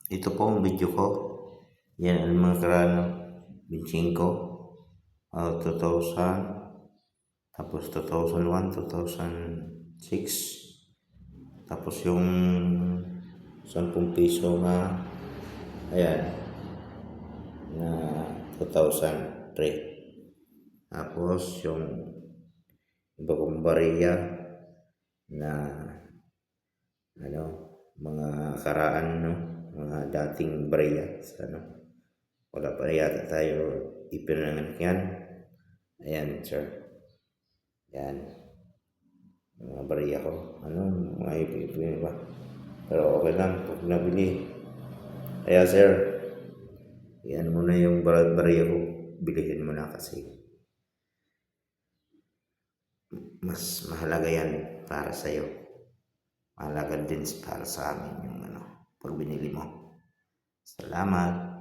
Ito po ang video ko. Yan ang mga karaan 25, 2000, tapos 2001, 2006, tapos yung 10 piso na, ayan, na 2003. Tapos yung iba kong bariya na ano, mga karaan, no, mga dating bariya sa wala pa yata tayo ipinanganak yan. Ayan, sir. Yan. Mga bariya ko. Mga ipin ba? Pero okay lang pag nabili. Kaya, sir, yan muna yung bariya ko. Bilihin mo na kasi mas mahalaga yan para sa'yo. Mahalaga din para sa amin yung pag binili mo. Salamat.